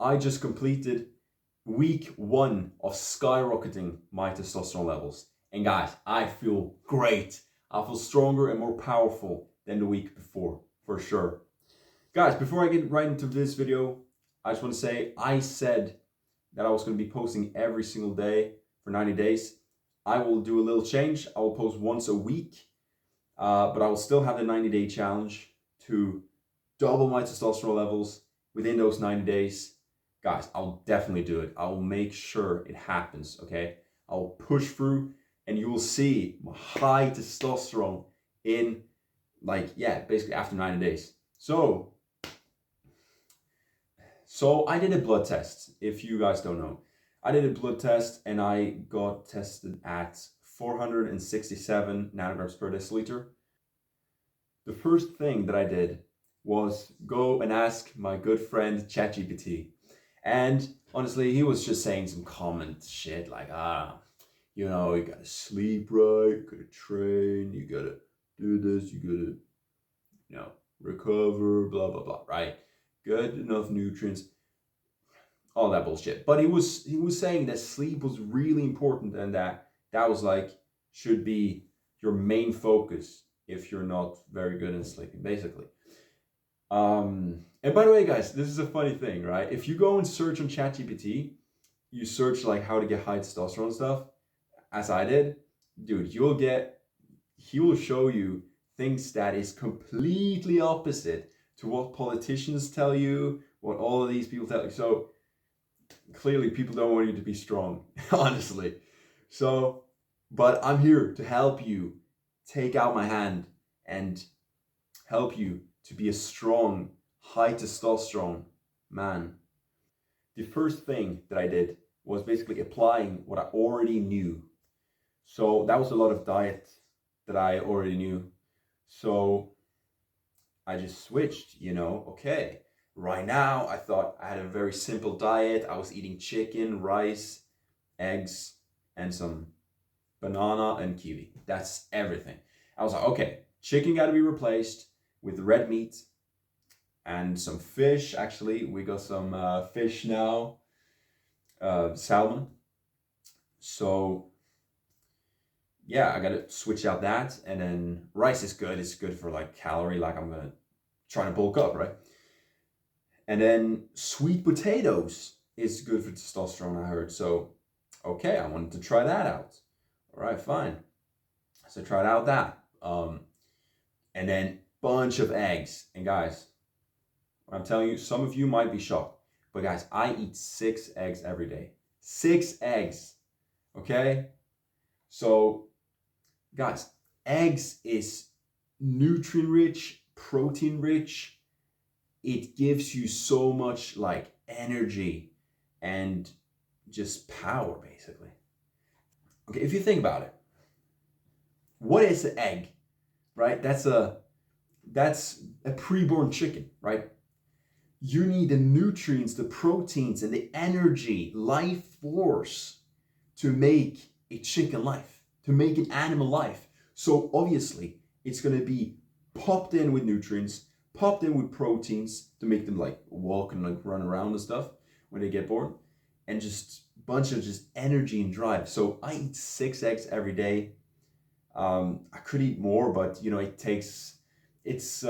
I just completed week 1 of skyrocketing my testosterone levels. And guys, I feel great. I feel stronger and more powerful than the week before, for sure. Guys, before I get right into this video, I just want to say I said that I was going to be posting every single day for 90 days. I will do a little change. I will post once a week, but I will still have the 90-day challenge to double my testosterone levels within those 90 days. Guys, I'll definitely do it. I will make sure it happens, okay? I'll push through and you will see my high testosterone in basically after 90 days. So I did a blood test, if you guys don't know. I did a blood test and I got tested at 467 nanograms per deciliter. The first thing that I did was go and ask my good friend ChatGPT. And honestly, he was just saying some common shit like, you gotta sleep right, you gotta train, you gotta do this, you gotta, recover, blah, blah, blah, right? Get enough nutrients, all that bullshit. But he was saying that sleep was really important and that was should be your main focus if you're not very good in sleeping, basically. And by the way, guys, this is a funny thing, right? If you go and search on ChatGPT, you search how to get high testosterone stuff, as I did, dude, he will show you things that is completely opposite to what politicians tell you, what all of these people tell you. So clearly people don't want you to be strong, honestly. So, but I'm here to help you take out my hand and help you to be a strong, high testosterone man. The first thing that I did was basically applying what I already knew. So that was a lot of diet that I already knew. So I just switched, okay. Right now, I thought I had a very simple diet. I was eating chicken, rice, eggs, and some banana and kiwi. That's everything. I was like, okay, chicken got to be replaced with red meat and some fish. Actually, we got some fish now, salmon. So yeah, I gotta switch out that. And then rice is good. It's good for calorie, I'm gonna try to bulk up, right? And then sweet potatoes is good for testosterone, I heard. So okay, I wanted to try that out. All right, fine. So I tried out that. And then bunch of eggs. And guys, I'm telling you, some of you might be shocked, but guys, I eat 6 eggs every day. 6 eggs. Okay? So guys, eggs is nutrient rich, protein rich. It gives you so much energy and just power, basically. Okay, if you think about it, what is an egg, right? That's a preborn chicken, right? You need the nutrients, the proteins, and the energy, life force to make a chicken life, to make an animal life. So obviously, it's going to be popped in with nutrients, popped in with proteins to make them walk and run around and stuff when they get born, and just a bunch of just energy and drive. So I eat 6 eggs every day. I could eat more, but it's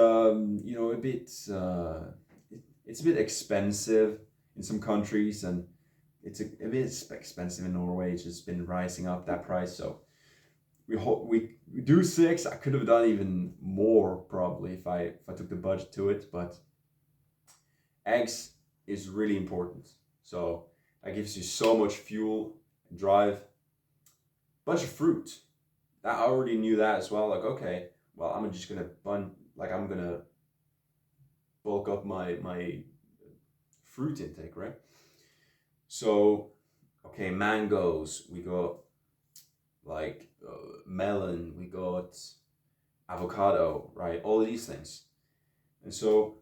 a bit expensive in some countries, and it's a bit expensive in Norway. It's just been rising up, that price. So we do 6. I could have done even more probably if I took the budget to it, but eggs is really important. So that gives you so much fuel and drive. Bunch of fruit. I already knew that as well. Okay, well, I'm just gonna I'm gonna bulk up my fruit intake, right? So, okay, mangoes, we got melon, we got avocado, right? All of these things. And so,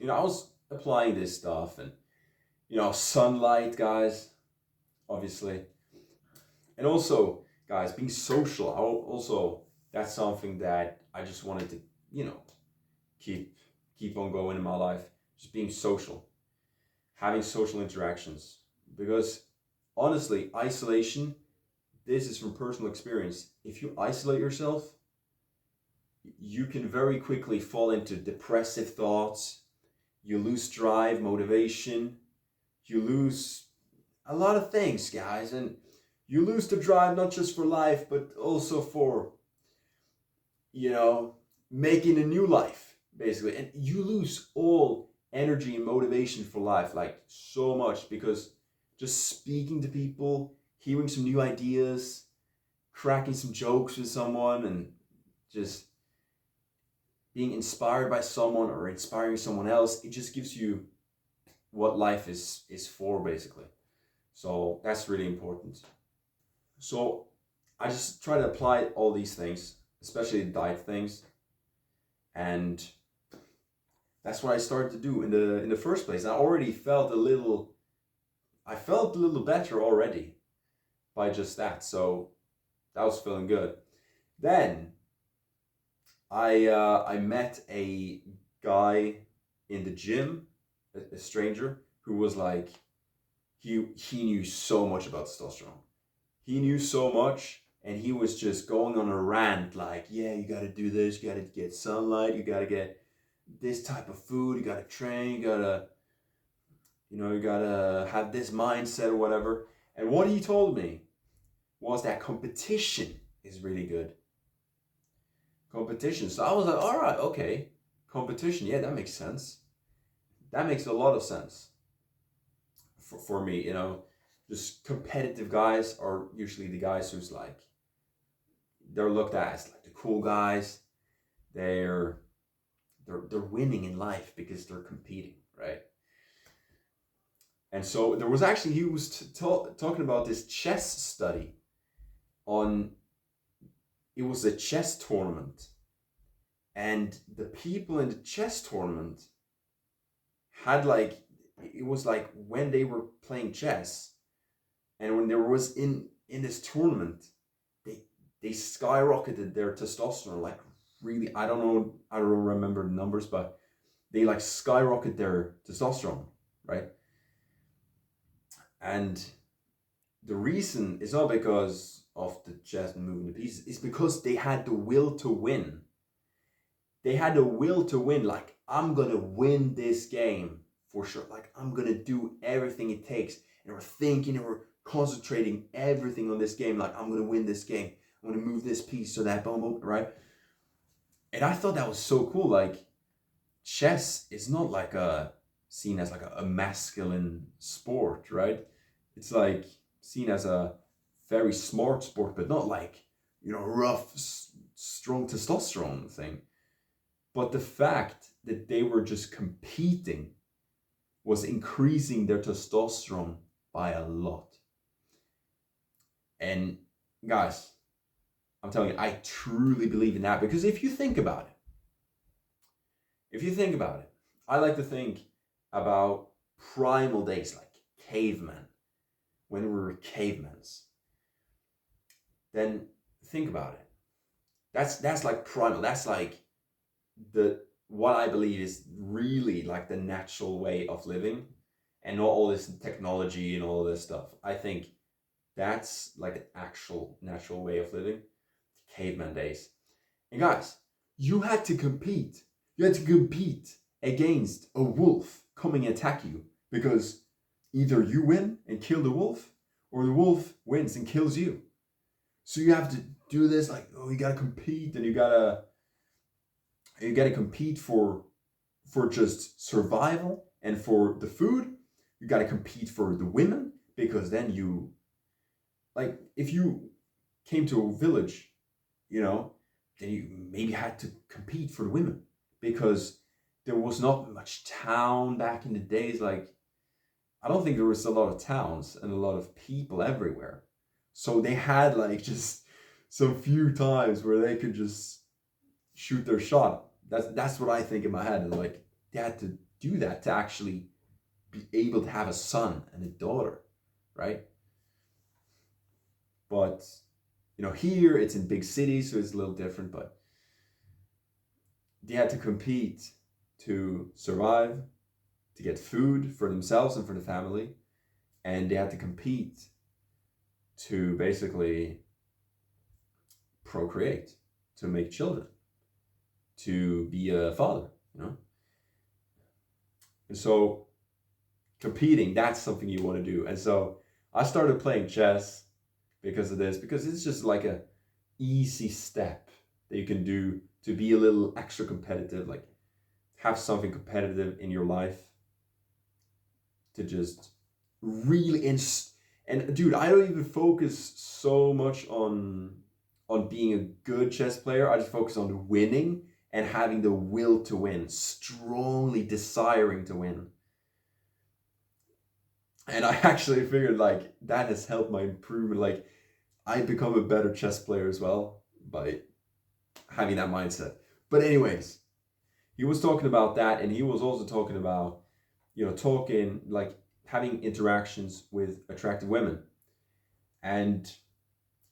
I was applying this stuff and, sunlight, guys, obviously. And also, guys, being social, that's something that I just wanted to, keep on going in my life. Just being social. having social interactions. Because honestly, isolation, this is from personal experience. If you isolate yourself, you can very quickly fall into depressive thoughts. You lose drive, motivation. You lose a lot of things, guys. And you lose the drive not just for life, but also for, you know, making a new life, basically. And you lose all energy and motivation for life, like so much, because just speaking to people, hearing some new ideas, cracking some jokes with someone, and just being inspired by someone or inspiring someone else, it just gives you what life is for, basically. So that's really important. So I just try to apply all these things, especially the diet things, and that's what I started to do in the first place. I already felt I felt a little better already by just that. So that was feeling good. Then I met a guy in the gym, a stranger who was like, he knew so much about testosterone. He knew so much, and he was just going on a rant like, yeah, you got to do this, you got to get sunlight, you got to get this type of food, you got to train, you got to have this mindset or whatever. And what he told me was that competition is really good. Competition. So I was like, all right, okay. Competition, yeah, that makes sense. That makes a lot of sense for me, Just competitive guys are usually the guys who's like, they're looked at as like the cool guys. They're they're winning in life because they're competing, right? And so there was actually, he was talking about this chess study on, it was a chess tournament, and the people in the chess tournament had like, it was like when they were playing chess and when there was in this tournament, they skyrocketed their testosterone, like really, I don't remember the numbers, but they like skyrocket their testosterone, right? And the reason is not because of the chess and moving the pieces, it's because they had the will to win. They had the will to win, like, I'm gonna win this game for sure. Like, I'm gonna do everything it takes. And we're thinking and we're concentrating everything on this game, like, I'm gonna win this game. I'm gonna move this piece so that boom, boom, right? And I thought that was so cool. Like, chess is not like seen as like a masculine sport, right? It's like seen as a very smart sport, but not like, rough, strong testosterone thing. But the fact that they were just competing was increasing their testosterone by a lot. And guys, I'm telling you, I truly believe in that, because if you think about it, I like to think about primal days, like cavemen, when we were cavemans. Then think about it. That's like primal. That's like what I believe is really like the natural way of living, and not all this technology and all this stuff. I think that's like an actual natural way of living. Caveman days. And guys, you had to compete. You had to compete against a wolf coming and attack you, because either you win and kill the wolf, or the wolf wins and kills you. So you have to do this, like, oh, you gotta compete, and you gotta compete for just survival and for the food. You gotta compete for the women, because then you, like, if you came to a village, then you maybe had to compete for the women, because there was not much town back in the days. Like, I don't think there was a lot of towns and a lot of people everywhere. So they had like just some few times where they could just shoot their shot. That's what I think in my head. And like, they had to do that to actually be able to have a son and a daughter, right? But here it's in big cities, so it's a little different. But they had to compete to survive, to get food for themselves and for the family, and they had to compete to basically procreate, to make children, to be a father, you know? And so competing, that's something you want to do. And so I started playing chess because of this, because it's just like a easy step that you can do to be a little extra competitive, like have something competitive in your life to just really and dude, I don't even focus so much on being a good chess player. I just focus on winning and having the will to win, strongly desiring to win. And I actually figured like that has helped my improvement. Like I become a better chess player as well by having that mindset. But anyways, he was talking about that, and he was also talking about, talking like having interactions with attractive women. And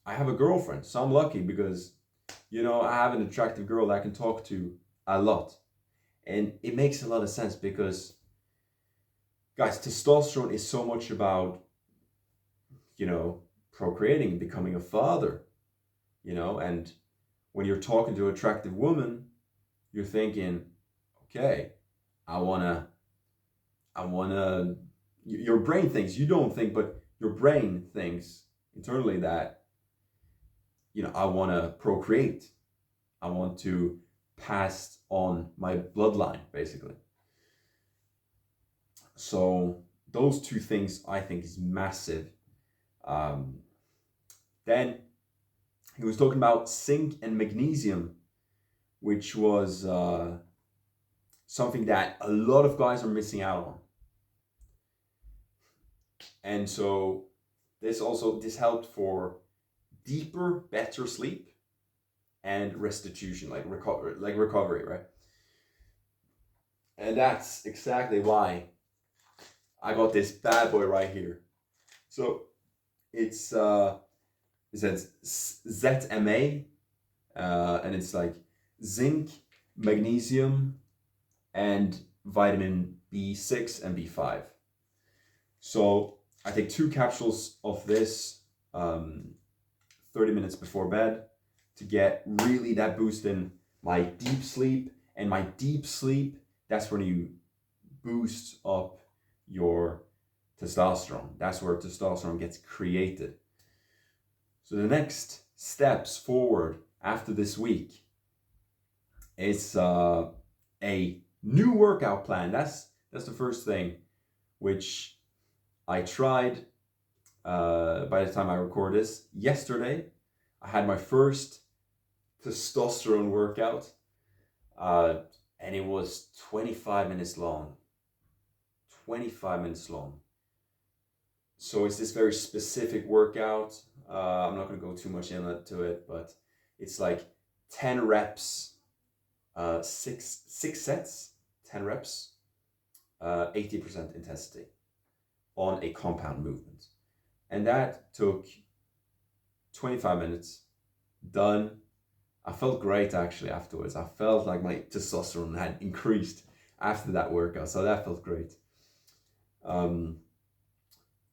I have a girlfriend, so I'm lucky because, I have an attractive girl that I can talk to a lot. And it makes a lot of sense because, guys, testosterone is so much about, procreating and becoming a father, and when you're talking to an attractive woman, you're thinking, okay, I wanna, your brain thinks, you don't think, but your brain thinks internally that, I wanna procreate. I want to pass on my bloodline, basically. So those two things I think is massive. Then he was talking about zinc and magnesium, which was something that a lot of guys are missing out on. And so this helped for deeper, better sleep and restitution, like recovery, right? And that's exactly why I got this bad boy right here. So it's it says ZMA, and it's like zinc, magnesium, and vitamin B6 and B5. So I take 2 capsules of this 30 minutes before bed to get really that boost in my deep sleep. And my deep sleep, that's when you boost up your testosterone. That's where testosterone gets created. So the next steps forward after this week is a new workout plan. That's the first thing, which I tried by the time I record this yesterday. I had my first testosterone workout, and it was 25 minutes long. 25 minutes long. So it's this very specific workout. I'm not going to go too much into it, but it's like 10 reps, 6 sets, 10 reps, 80% intensity on a compound movement. And that took 25 minutes, done. I felt great actually afterwards. I felt like my testosterone had increased after that workout, so that felt great.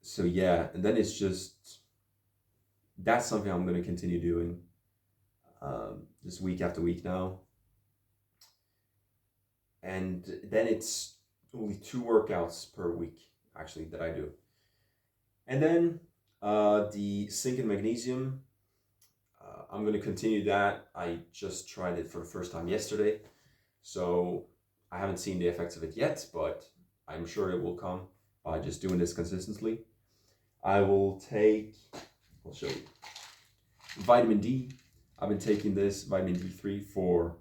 So yeah, and then it's just, that's something I'm going to continue doing just week after week now. And then it's only 2 workouts per week actually that I do. And then the zinc and magnesium, I'm going to continue that. I just tried it for the first time yesterday, so I haven't seen the effects of it yet, but I'm sure it will come by just doing this consistently. I'll show you. Vitamin D. I've been taking this vitamin D3 for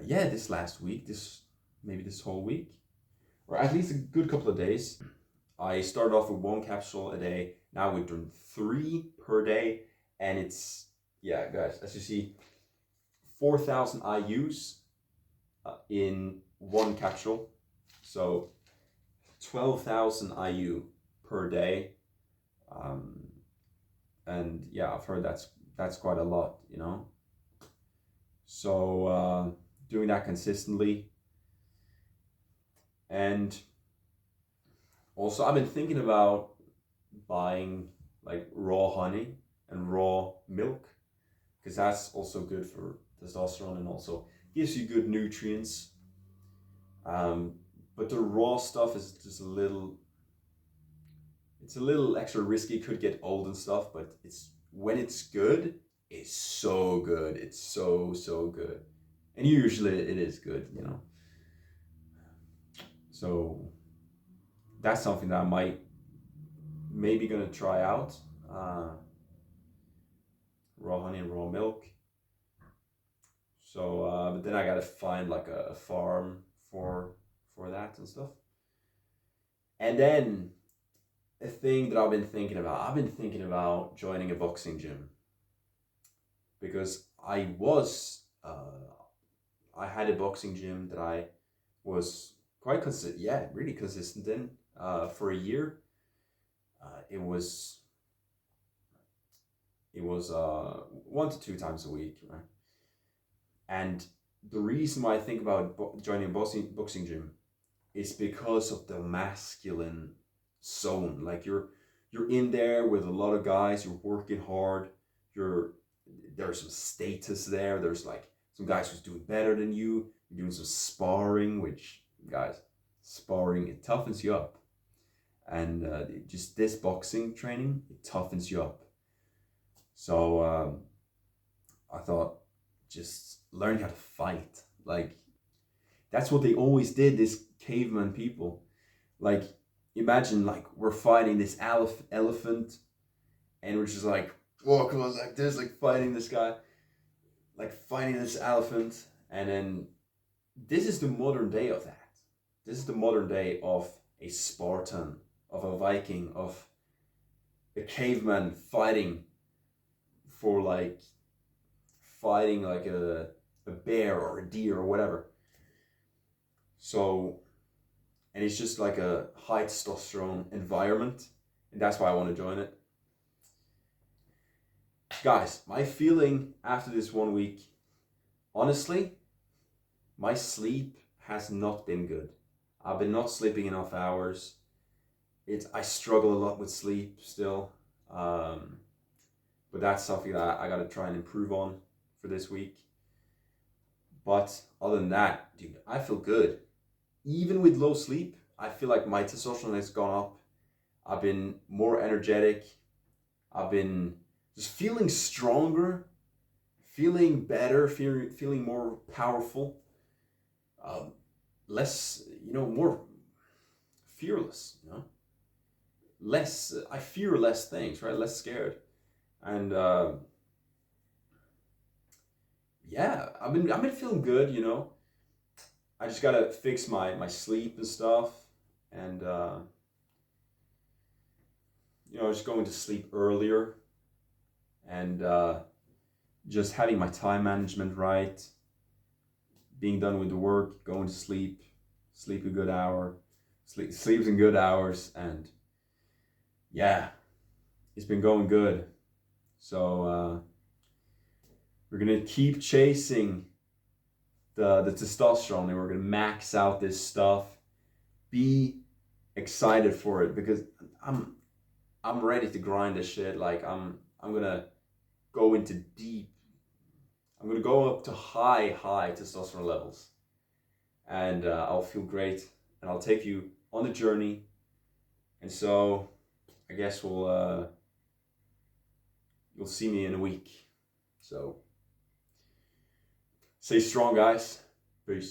this last week, maybe this whole week, or at least a good couple of days. I started off with 1 capsule a day. Now we're doing 3 per day, and it's, guys, as you see, 4,000 IUs in 1 capsule, so 12,000 IU per day. And yeah, I've heard that's quite a lot, So doing that consistently, And also, I've been thinking about buying like raw honey and raw milk, because that's also good for testosterone and also gives you good nutrients. Um, but the raw stuff is just it's a little extra risky. Could get old and stuff, but it's when it's good, it's so good. It's so good, and usually it is good, you know. So that's something that I might maybe gonna try out. Uh, Raw honey and raw milk. So, but then I gotta find like a farm for that and stuff. And then a thing that I've been thinking about joining a boxing gym, because I had a boxing gym that I was really consistent in for a year. It was 1 to 2 times a week, right? And the reason why I think about joining a boxing gym is because of the masculine zone. Like you're in there with a lot of guys. You're working hard. You're There's some status there. There's like some guys who's doing better than you. You're doing some sparring, which guys, sparring, it toughens you up. And just this boxing training, it toughens you up. So I thought, just learn how to fight. Like that's what they always did. This caveman people. Like imagine like we're fighting this elephant, and we're just like walking on like this, like fighting this guy, like fighting this elephant, and then this is the modern day of that. This is the modern day of a Spartan, of a Viking, of a caveman for like fighting like a bear or a deer or whatever. So, and it's just like a high testosterone environment, and that's why I want to join it. Guys, my feeling after this 1 week, honestly, my sleep has not been good. I've been not sleeping enough hours. I struggle a lot with sleep still, but that's something that I got to try and improve on for this week. But other than that, dude, I feel good. Even with low sleep, I feel like my testosterone has gone up. I've been more energetic. I've been just feeling stronger, feeling better, feeling more powerful, less, more fearless, I fear less things, right? Less scared. And yeah, I've been feeling good, I just gotta fix my sleep and stuff, and just going to sleep earlier, and just having my time management right, being done with the work, going to sleep a good hour, sleeps in good hours, and yeah, it's been going good. So we're gonna keep chasing the testosterone, and we're gonna max out this stuff. Be excited for it, because I'm ready to grind this shit. Like I'm gonna go into deep. I'm gonna go up to high testosterone levels, and I'll feel great, and I'll take you on the journey. And so, I guess you'll see me in a week. So, stay strong, guys. Peace.